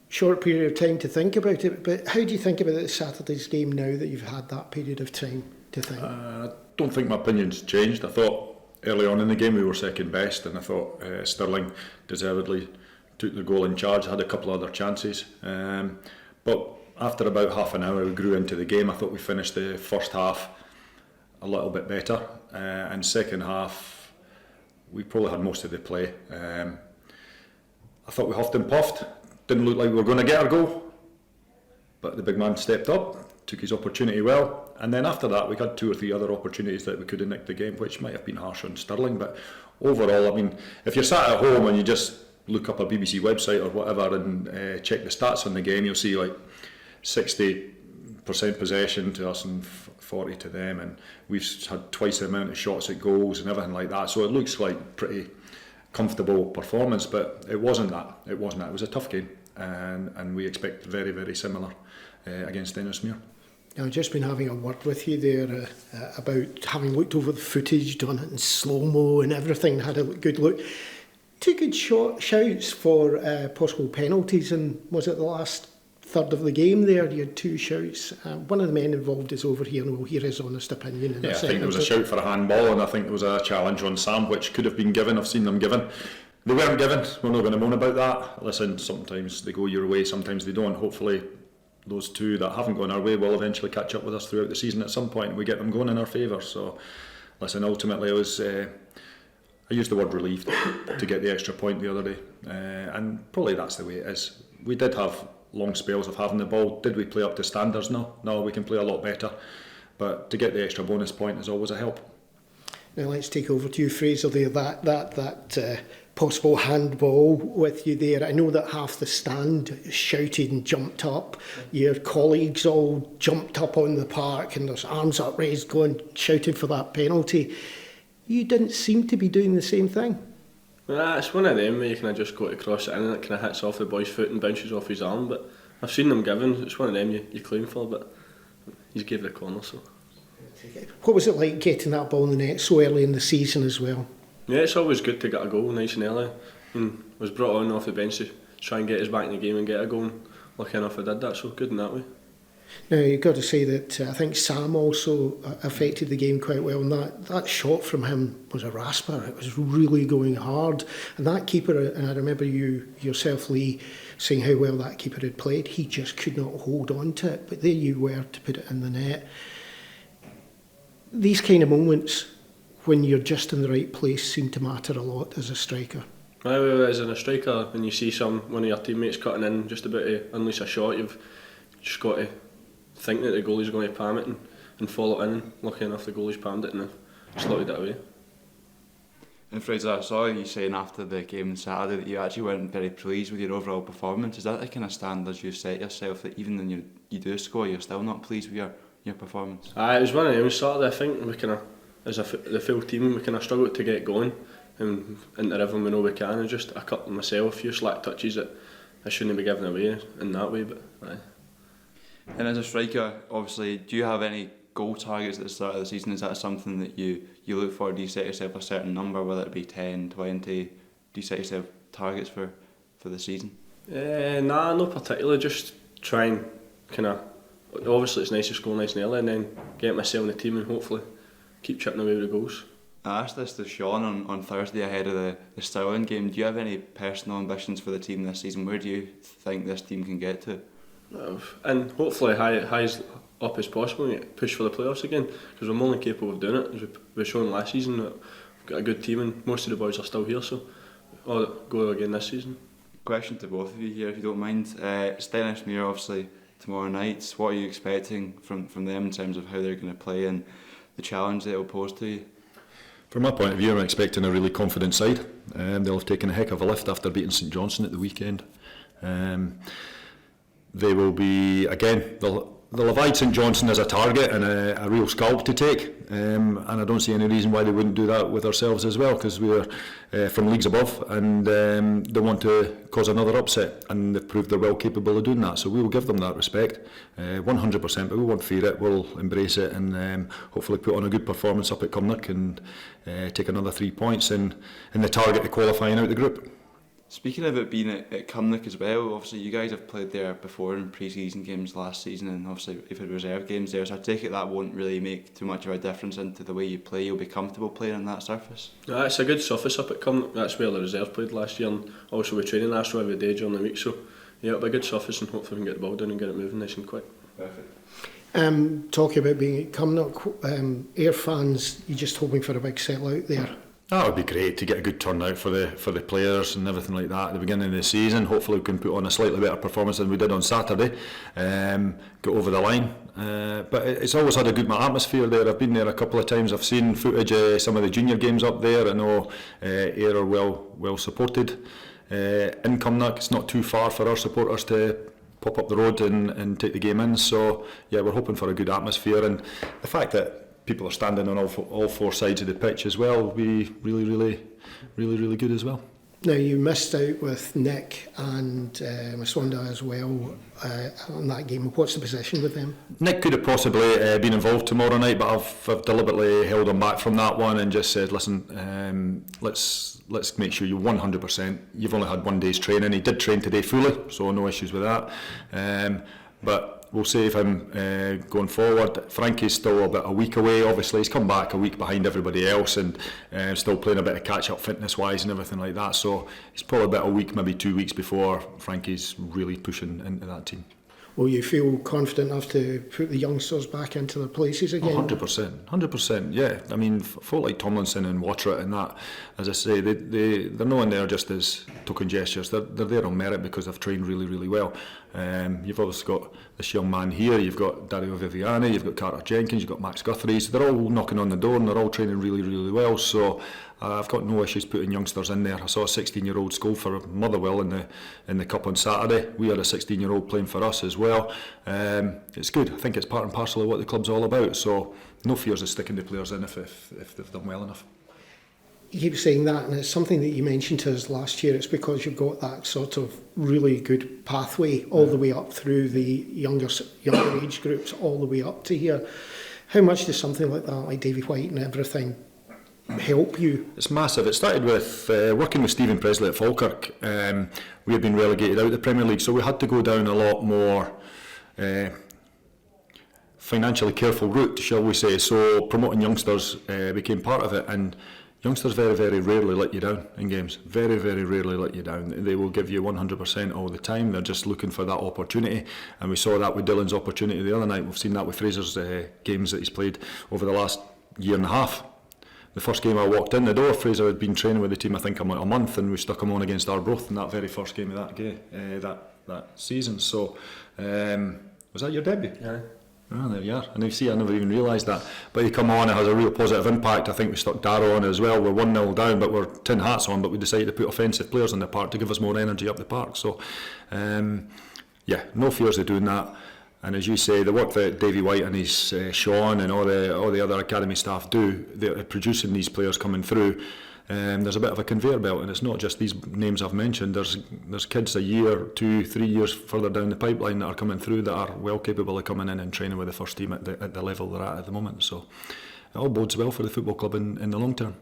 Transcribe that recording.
short period of time to think about it, but how do you think about Saturday's game now that you've had that period of time to think? I don't think my opinion's changed. I thought early on in the game we were second best, and I thought Stirling deservedly took the goal in charge. Had a couple of other chances, but after about half an hour we grew into the game. I thought we finished the first half a little bit better, and second half we probably had most of the play. I thought we huffed and puffed. Didn't look like we were going to get our goal, but the big man stepped up, took his opportunity well, and then after that we had 2 or 3 other opportunities that we could have nicked the game, which might have been harsh on Stirling. But overall, I mean, if you're sat at home and you just look up a BBC website or whatever and check the stats on the game, you'll see like 60% possession to us and 40 to them, and we've had twice the amount of shots at goals and everything like that, so it looks like pretty comfortable performance, but it wasn't that. It was a tough game, and we expect very, very similar against Stenhousemuir. I've just been having a word with you there about having looked over the footage, done it in slow-mo and everything, had a good look. 2 good shouts for possible penalties, and was it the last third of the game there? You had 2 shouts. One of the men involved is over here, and we'll hear his honest opinion in a second. I think there was a shout for a handball, and I think there was a challenge on Sam, which could have been given. I've seen them given. They weren't given. We're not going to moan about that. Listen, sometimes they go your way, sometimes they don't. Hopefully those 2 that haven't gone our way will eventually catch up with us throughout the season at some point, and we get them going in our favour. So listen, ultimately I used the word relieved to get the extra point the other day, and probably that's the way it is. We did have long spells of having the ball. Did we play up to standards? No, we can play a lot better, but to get the extra bonus point is always a help. Now let's take over to you, Fraser, there, that possible handball with you there. I know that half the stand shouted and jumped up. Your colleagues all jumped up on the park and there's arms upraised going, shouting for that penalty. You didn't seem to be doing the same thing. It's one of them where you kind of just go to cross it in and it kind of hits off the boy's foot and bounces off his arm, but I've seen them given. It's one of them you claim for, but he's gave the corner. So what was it like getting that ball in the net so early in the season as well? Yeah, it's always good to get a goal nice and early. Was brought on off the bench to try and get us back in the game and get a goal, and lucky enough I did that, so good in that way. Now, you've got to say that I think Sam also affected the game quite well, and that shot from him was a rasper. It was really going hard, and that keeper, and I remember you yourself, Lee, saying how well that keeper had played. He just could not hold on to it, but there you were to put it in the net. These kind of moments when you're just in the right place seem to matter a lot as a striker. As a striker, when you see one of your teammates cutting in just about to unleash a shot, you've just got to think that the goalie's going to palm it and follow it in, and lucky enough the goalie's palmed it and have slotted it away. And Fraser, I saw you saying after the game on Saturday that you actually weren't very pleased with your overall performance. Is that the kind of standards you've set yourself, that even when you do score, you're still not pleased with your performance? It was one of them. Saturday, I think we kind of, as the full team, we kind of struggled to get going, and into everyone we know we can, and just a couple myself, a few slack touches that I shouldn't be giving away in that way, but aye. And as a striker, obviously, do you have any goal targets at the start of the season? Is that something that you look for? Do you set yourself a certain number, whether it be 10, 20? Do you set yourself targets for the season? Nah, not particularly. Just try and kind of, obviously it's nice to score nice and early, and then get myself in the team and hopefully keep chipping away with the goals. I asked this to Sean on Thursday ahead of the Stirling game. Do you have any personal ambitions for the team this season? Where do you think this team can get to? And hopefully high as up as possible and push for the playoffs again, because we're more than capable of doing it. As we've shown last season that we've got a good team and most of the boys are still here, so I'll go again this season. Question to both of you here, if you don't mind. Stenhousemuir obviously tomorrow night. What are you expecting from them in terms of how they're going to play and the challenge they'll pose to you? From my point of view, I'm expecting a really confident side. They'll have taken a heck of a lift after beating St Johnstone at the weekend. They will be, again, they'll have eyed St Johnstone as a target and a real scalp to take, and I don't see any reason why they wouldn't do that with ourselves as well, because we're from leagues above, and they want to cause another upset, and they've proved they're well capable of doing that, so we will give them that respect 100%, but we won't fear it, we'll embrace it, and hopefully put on a good performance up at Cumnock and take another 3 points in the target of qualifying out the group. Speaking of it being at Cumnock as well, obviously you guys have played there before in pre-season games last season, and obviously if it reserve games there, so I take it that won't really make too much of a difference into the way you play. You'll be comfortable playing on that surface. Yeah, it's a good surface up at Cumnock. That's where the reserve played last year, and also we train in Astro every day during the week, so yeah, it'll be a good surface, and hopefully we can get the ball down and get it moving nice and quick. Perfect. Talking about being at Cumnock, Ayr fans, you're just hoping for a big sellout there? That would be great to get a good turnout for the players and everything like that at the beginning of the season. Hopefully we can put on a slightly better performance than we did on Saturday, get over the line. But it's always had a good atmosphere there. I've been there a couple of times. I've seen footage of some of the junior games up there. I know Ayr are well supported in Cumnock. It's not too far for our supporters to pop up the road and take the game in. So yeah, we're hoping for a good atmosphere, and the fact that people are standing on all four sides of the pitch as well will be really good as well. Now, you missed out with Nick and Maswanda as well on that game. What's the position with them? Nick could have possibly been involved tomorrow night, but I've deliberately held him back from that one and just said, listen, let's make sure you're 100%. You've only had 1 day's training. He did train today fully, so no issues with that. But we'll save him going forward. Frankie's still about a week away. Obviously, he's come back a week behind everybody else, and still playing a bit of catch-up fitness-wise and everything like that. So he's probably about a week, maybe 2 weeks before Frankie's really pushing into that team. Will you feel confident enough to put the youngsters back into their places again? 100%, yeah. I mean, folk like Tomlinson and Watrett and that, as I say, they're not in there just as token gestures. They're there on merit because they've trained really well. You've obviously got this young man here, you've got Dario Viviani, you've got Carter Jenkins, you've got Max Guthrie. So they're all knocking on the door and they're all training really well. So I've got no issues putting youngsters in there. I saw a 16-year-old score for Motherwell in the cup on Saturday. We had a 16-year-old playing for us as well. It's good. I think it's part and parcel of what the club's all about. So no fears of sticking the players in if they've done well enough. You keep saying that, and it's something that you mentioned to us last year. It's because you've got that sort of really good pathway all the way up through the younger age groups, all the way up to here. How much does something like that, like Davy White and everything, help you? It's massive. It started with working with Stephen Presley at Falkirk. We had been relegated out of the Premier League, so we had to go down a lot more financially careful route, shall we say. So promoting youngsters became part of it, and youngsters very rarely let you down in games. Very rarely let you down. They will give you 100% all the time. They're just looking for that opportunity, and we saw that with Dylan's opportunity the other night. We've seen that with Fraser's games that he's played over the last year and a half. The first game I walked in the door, Fraser had been training with the team I think a month, and we stuck him on against Arbroath in that very first game of that game, that season. So was that your debut? Yeah. Oh, there you are. And you see, I never even realised that. But you come on, it has a real positive impact. I think we stuck Darrow on as well. We're 1-0 down, but we're tin hats on, but we decided to put offensive players in the park to give us more energy up the park. So, yeah, no fears of doing that. And as you say, the work that Davy White and his Sean and all the other academy staff do, they're producing these players coming through. There's a bit of a conveyor belt, and it's not just these names I've mentioned. There's kids a year, 2, 3 years further down the pipeline that are coming through that are well capable of coming in and training with the first team at the level they're at the moment. So it all bodes well for the football club in the long term.